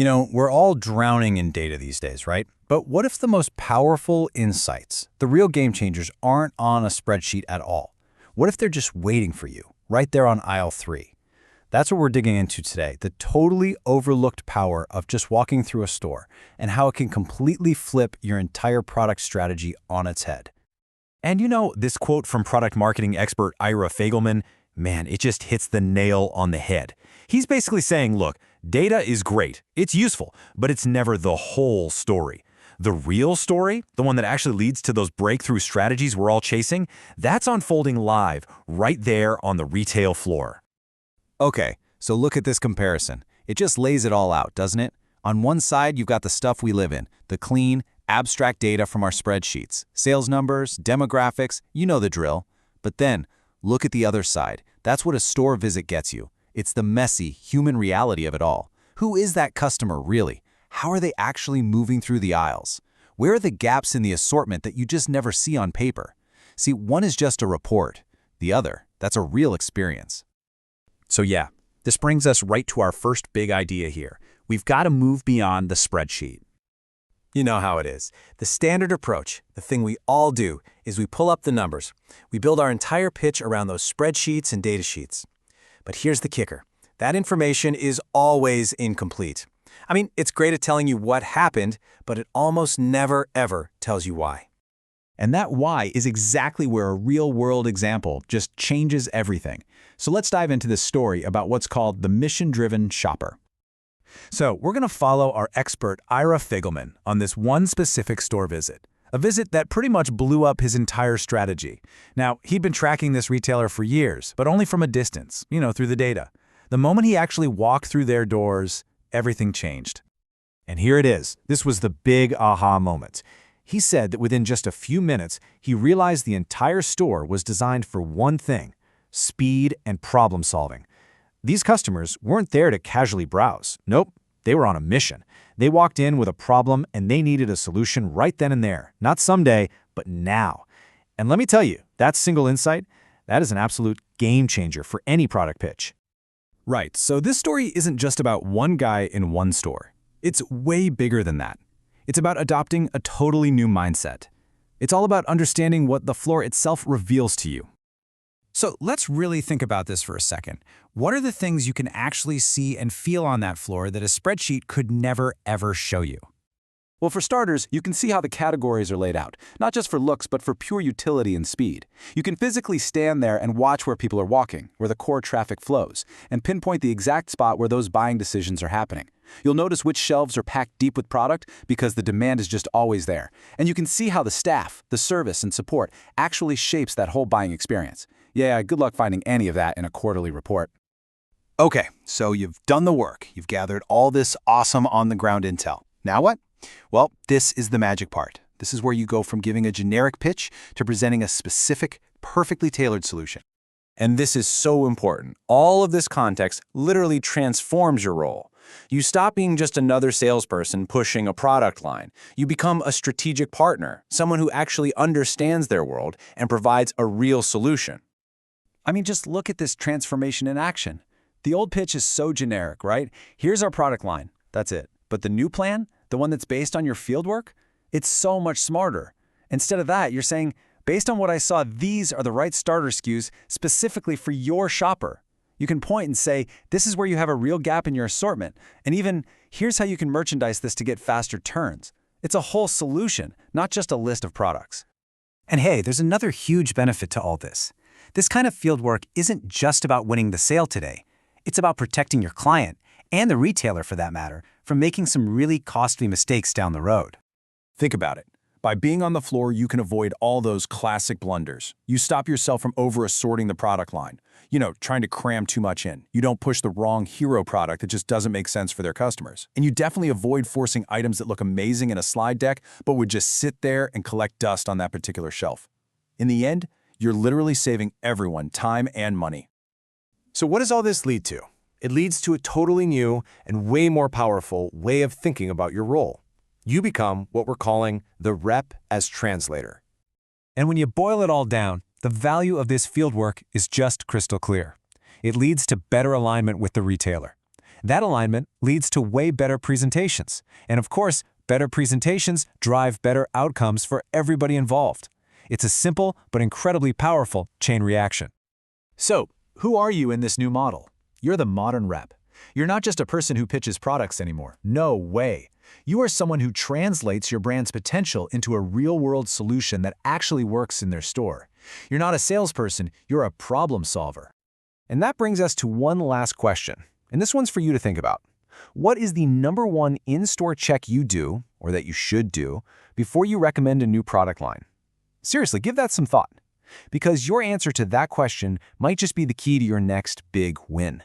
We're all drowning in data these days, right? But what if the most powerful insights, the real game changers, aren't on a spreadsheet at all? What if they're just waiting for you, right there on aisle 3? That's what we're digging into today, the totally overlooked power of just walking through a store and how it can completely flip your entire product strategy on its head. And this quote from product marketing expert Ira Fagelman, man, it just hits the nail on the head. He's basically saying, look, data is great, it's useful, but it's never the whole story. The real story, the one that actually leads to those breakthrough strategies we're all chasing, that's unfolding live, right there on the retail floor. Okay, so look at this comparison. It just lays it all out, doesn't it? On one side, you've got the stuff we live in, the clean, abstract data from our spreadsheets, sales numbers, demographics, you know the drill. But then, look at the other side. That's what a store visit gets you. It's the messy, human reality of it all. Who is that customer really? How are they actually moving through the aisles? Where are the gaps in the assortment that you just never see on paper? See, one is just a report. The other, that's a real experience. So yeah, this brings us right to our first big idea here. We've got to move beyond the spreadsheet. You know how it is. The standard approach, the thing we all do, is we pull up the numbers. We build our entire pitch around those spreadsheets and data sheets. But here's the kicker. That information is always incomplete. I mean, it's great at telling you what happened, but it almost never, ever tells you why. And that why is exactly where a real-world example just changes everything. So let's dive into this story about what's called the mission-driven shopper. So we're going to follow our expert Ira Fagelman on this one specific store visit, a visit that pretty much blew up his entire strategy. Now, he'd been tracking this retailer for years, but only from a distance, through the data. The moment he actually walked through their doors, everything changed. And here it is. This was the big aha moment. He said that within just a few minutes, he realized the entire store was designed for one thing: speed and problem solving. These customers weren't there to casually browse. Nope, they were on a mission. They walked in with a problem and they needed a solution right then and there. Not someday, but now. And let me tell you, that single insight, that is an absolute game changer for any product pitch. Right, so this story isn't just about one guy in one store. It's way bigger than that. It's about adopting a totally new mindset. It's all about understanding what the floor itself reveals to you. So let's really think about this for a second. What are the things you can actually see and feel on that floor that a spreadsheet could never, ever show you? Well, for starters, you can see how the categories are laid out, not just for looks, but for pure utility and speed. You can physically stand there and watch where people are walking, where the core traffic flows, and pinpoint the exact spot where those buying decisions are happening. You'll notice which shelves are packed deep with product because the demand is just always there. And you can see how the staff, the service, and support actually shapes that whole buying experience. Yeah, good luck finding any of that in a quarterly report. Okay, so you've done the work. You've gathered all this awesome on-the-ground intel. Now what? Well, this is the magic part. This is where you go from giving a generic pitch to presenting a specific, perfectly tailored solution. And this is so important. All of this context literally transforms your role. You stop being just another salesperson pushing a product line. You become a strategic partner, someone who actually understands their world and provides a real solution. I mean, just look at this transformation in action. The old pitch is so generic, right? Here's our product line. That's it. But the new plan, the one that's based on your fieldwork, it's so much smarter. Instead of that, you're saying, based on what I saw, these are the right starter SKUs specifically for your shopper. You can point and say, this is where you have a real gap in your assortment. And even, here's how you can merchandise this to get faster turns. It's a whole solution, not just a list of products. And hey, there's another huge benefit to all this. This kind of fieldwork isn't just about winning the sale today. It's about protecting your client, and the retailer for that matter, from making some really costly mistakes down the road. Think about it. By being on the floor, you can avoid all those classic blunders. You stop yourself from over-assorting the product line. Trying to cram too much in. You don't push the wrong hero product that just doesn't make sense for their customers. And you definitely avoid forcing items that look amazing in a slide deck, but would just sit there and collect dust on that particular shelf. In the end, you're literally saving everyone time and money. So what does all this lead to? It leads to a totally new and way more powerful way of thinking about your role. You become what we're calling the rep as translator. And when you boil it all down, the value of this fieldwork is just crystal clear. It leads to better alignment with the retailer. That alignment leads to way better presentations. And of course, better presentations drive better outcomes for everybody involved. It's a simple but incredibly powerful chain reaction. So, who are you in this new model? You're the modern rep. You're not just a person who pitches products anymore. No way. You are someone who translates your brand's potential into a real-world solution that actually works in their store. You're not a salesperson, you're a problem solver. And that brings us to one last question. And this one's for you to think about. What is the #1 in-store check you do, or that you should do, before you recommend a new product line? Seriously, give that some thought. Because your answer to that question might just be the key to your next big win.